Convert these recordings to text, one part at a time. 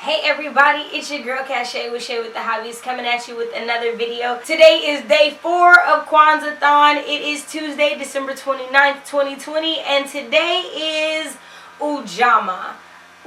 Hey everybody, it's your girl Shay with the Hobbies coming at you with another video. Today is day 4 of Kwanzaathon. It is Tuesday, December 29th, 2020, and today is Ujamaa,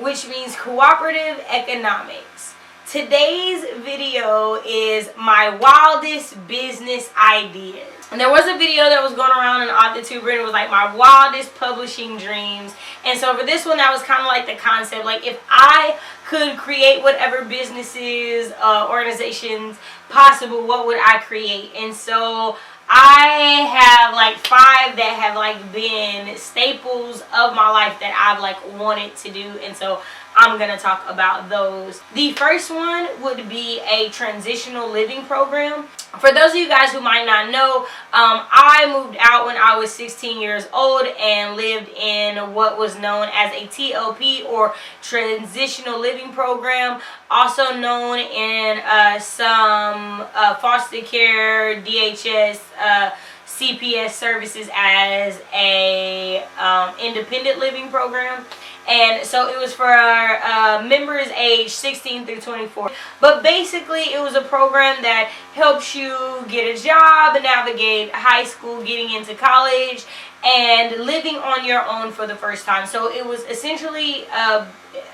which means cooperative economics. Today's video is my wildest business ideas. And there was a video that was going around on AuthorTuber, and it was like my wildest publishing dreams. And so for this one, that was kind of like the concept. Like, if I could create whatever businesses, organizations possible, what would I create? And so I have like 5 that have like been staples of my life that I've like wanted to do, and so I'm gonna talk about those. The first one would be a transitional living program. For those of you guys who might not know, I moved out when I was 16 years old and lived in what was known as a TLP, or transitional living program, also known in some foster care, DHS, CPS services as a independent living program. And so it was for members aged 16 through 24. But basically it was a program that helps you get a job, navigate high school, getting into college, and living on your own for the first time. So it was essentially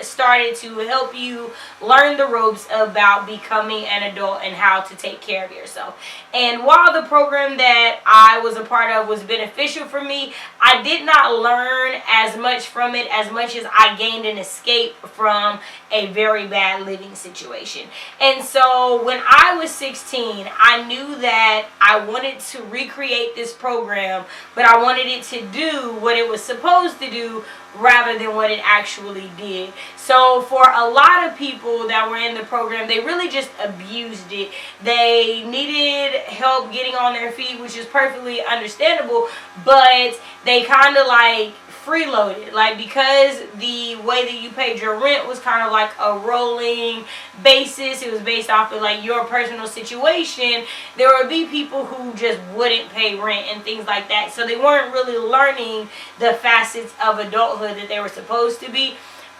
started to help you learn the ropes about becoming an adult and how to take care of yourself. And while the program that I was a part of was beneficial for me, I did not learn as much from it as much as I gained an escape from a very bad living situation. And so when I was 16, I knew that I wanted to recreate this program, but I wanted it to do what it was supposed to do rather than what it actually did. So for a lot of people that were in the program, they really just abused it. They needed help getting on their feet, which is perfectly understandable, but they kind of like freeloaded, like, because the way that you paid your rent was kind of like a rolling basis. It was based off of like your personal situation. There would be people who just wouldn't pay rent and things like that, so they weren't really learning the facets of adulthood that they were supposed to be.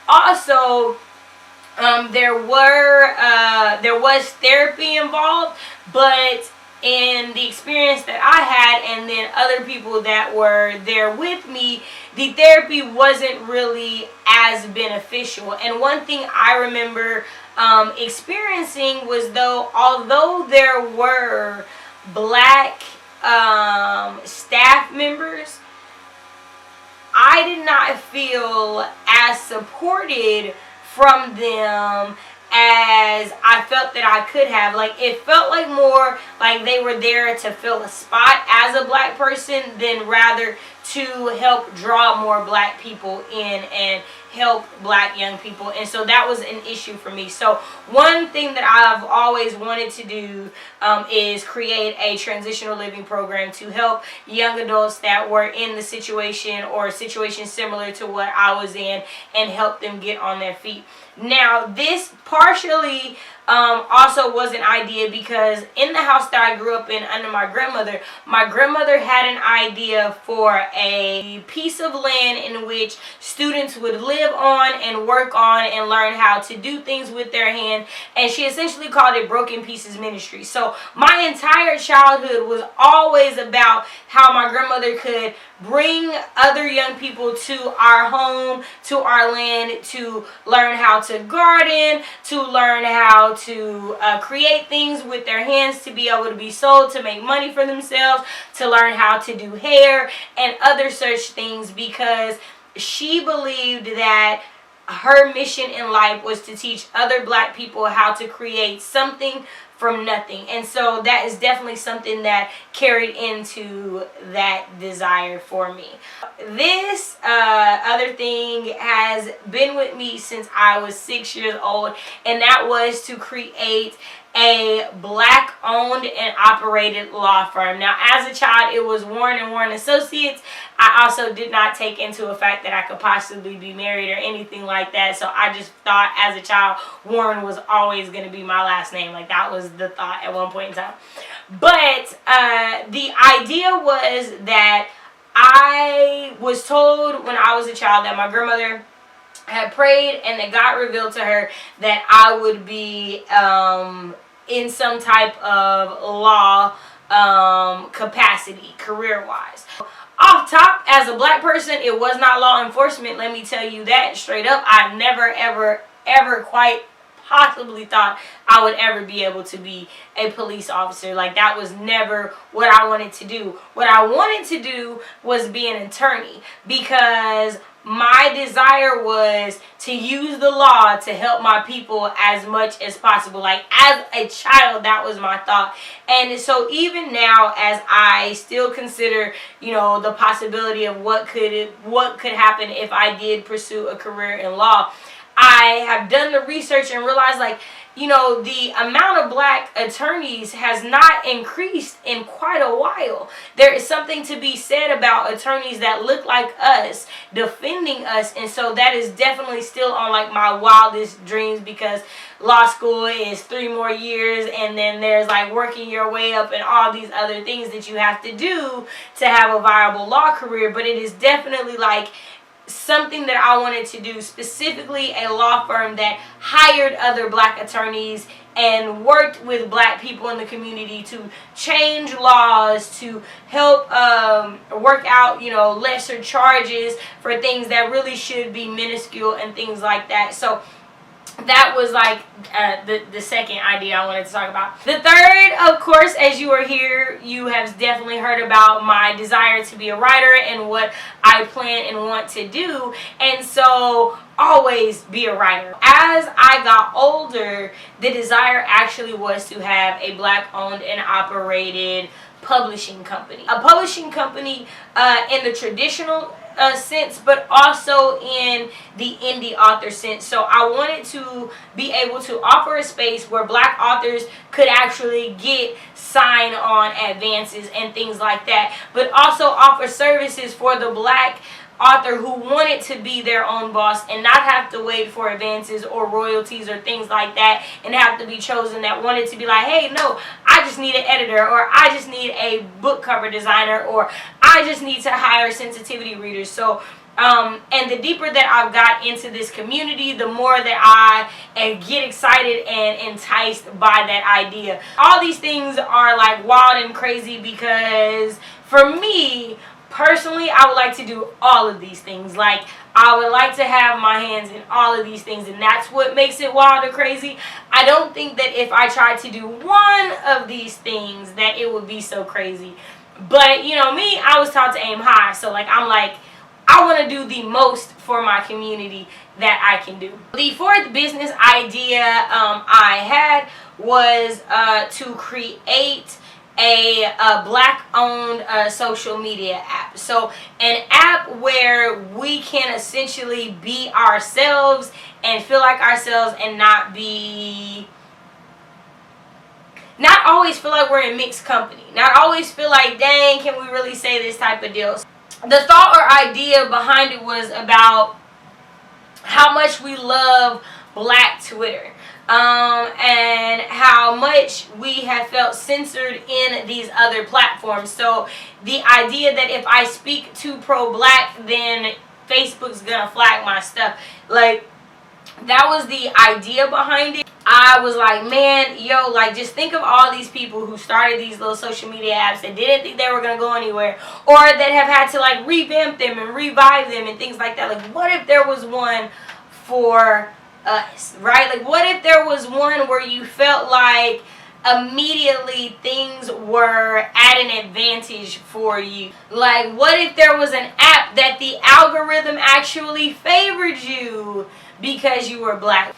Also, there was therapy involved, but in the experience that I had, and then other people that were there with me, the therapy wasn't really as beneficial. And one thing I remember experiencing was, although there were black staff members, I did not feel as supported from them as I felt that I could have. Like, it felt like more like they were there to fill a spot as a black person than rather to help draw more black people in and help black young people. And so that was an issue for me. So one thing that I've always wanted to do is create a transitional living program to help young adults that were in the situation or situations similar to what I was in, and help them get on their feet. Now, this partially also was an idea because in the house that I grew up in under my grandmother had an idea for a piece of land in which students would live on and work on and learn how to do things with their hand, and she essentially called it Broken Pieces Ministry. So my entire childhood was always about how my grandmother could bring other young people to our home, to our land, to learn how to garden, to learn how to create things with their hands to be able to be sold, to make money for themselves, to learn how to do hair and other such things, because she believed that her mission in life was to teach other black people how to create something from nothing. And so that is definitely something that carried into that desire for me. This other thing has been with me since I was 6 years old, and that was to create a black owned and operated law firm. Now, as a child, it was Warren and Warren Associates. I also did not take into the fact that I could possibly be married or anything like that. So I just thought as a child, Warren was always going to be my last name. Like, that was the thought at one point in time. But the idea was that I was told when I was a child that my grandmother had prayed, and that God revealed to her that I would be in some type of law capacity, career-wise. Off top, as a black person, it was not law enforcement. Let me tell you that straight up. I never, ever quite possibly thought I would ever be able to be a police officer. Like, that was never what I wanted to do. What I wanted to do was be an attorney, because my desire was to use the law to help my people as much as possible. Like, as a child, that was my thought. And so even now, as I still consider, you know, the possibility of what could happen if I did pursue a career in law, I have done the research and realized, like, you know, the amount of black attorneys has not increased in quite a while. There is something to be said about attorneys that look like us defending us, and so that is definitely still on like my wildest dreams, because law school is 3 more years, and then there's like working your way up and all these other things that you have to do to have a viable law career. But it is definitely like something that I wanted to do, specifically a law firm that hired other black attorneys and worked with black people in the community to change laws, to help work out, you know, lesser charges for things that really should be minuscule and things like that. So that was like the second idea I wanted to talk about. The third, of course, as you are here, you have definitely heard about my desire to be a writer and what I plan and want to do. And so always be a writer. As I got older, the desire actually was to have a black owned and operated publishing company. A publishing company in the traditional sense, but also in the indie author sense. So I wanted to be able to offer a space where black authors could actually get sign-on advances and things like that, but also offer services for the black author who wanted to be their own boss and not have to wait for advances or royalties or things like that, and have to be chosen, that wanted to be like, hey, no, I just need an editor, or I just need a book cover designer, or I just need to hire sensitivity readers. So and the deeper that I've got into this community, the more that I get excited and enticed by that idea. All these things are like wild and crazy, because for me personally, I would like to do all of these things. Like, I would like to have my hands in all of these things, and that's what makes it wild or crazy. I don't think that if I tried to do one of these things that it would be so crazy. But, you know, me, I was taught to aim high. So, like, I'm like, I want to do the most for my community that I can do. The fourth business idea I had was to create a black-owned social media app. So an app where we can essentially be ourselves and feel like ourselves, and not always feel like we're in mixed company. Not always feel like, dang, can we really say this type of deal? The thought or idea behind it was about how much we love black Twitter. And how much we have felt censored in these other platforms. So the idea that if I speak too pro-black, then Facebook's gonna flag my stuff. Like, that was the idea behind it. I was like, man, yo, like, just think of all these people who started these little social media apps that didn't think they were gonna go anywhere, or that have had to like revamp them and revive them and things like that. Like, what if there was one for us, right? Like, what if there was one where you felt like immediately things were at an advantage for you? Like, what if there was an app that the algorithm actually favored you because you were black?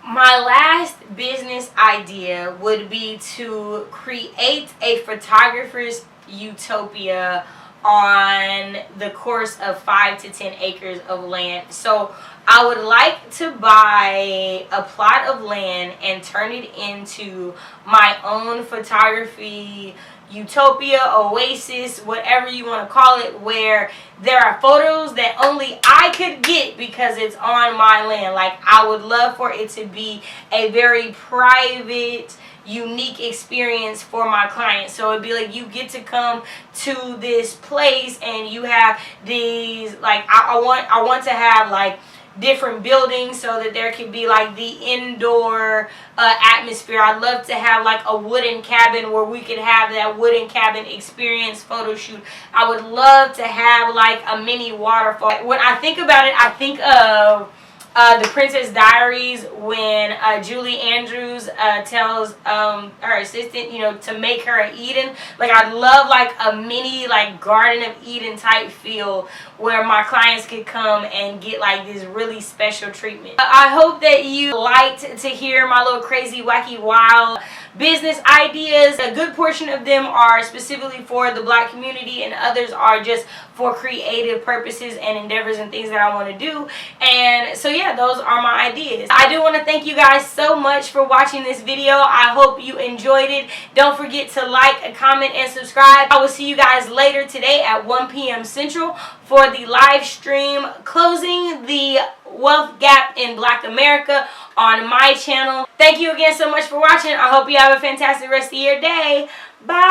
My last business idea would be to create a photographer's utopia on the course of 5 to 10 acres of land. So I would like to buy a plot of land and turn it into my own photography utopia, oasis, whatever you want to call it, where there are photos that only I could get because it's on my land. Like, I would love for it to be a very private, unique experience for my clients. So it'd be like, you get to come to this place and you have these, like, I want to have like different buildings so that there could be like the indoor atmosphere. I'd love to have like a wooden cabin where we could have that wooden cabin experience photo shoot. I would love to have like a mini waterfall. When I think about it, I think of The Princess Diaries, when Julie Andrews tells her assistant, you know, to make her an Eden. Like, I'd love like a mini like Garden of Eden type feel where my clients could come and get like this really special treatment. I hope that you liked to hear my little crazy, wacky, wild business ideas. A good portion of them are specifically for the Black community, and others are just for creative purposes and endeavors and things that I want to do. And so yeah, those are my ideas. I do want to thank you guys so much for watching this video. I hope you enjoyed it. Don't forget to like, comment, and subscribe. I will see you guys later today at 1 p.m. Central for the live stream closing the wealth gap in Black America on my channel. Thank you again so much for watching. I hope you have a fantastic rest of your day. Bye.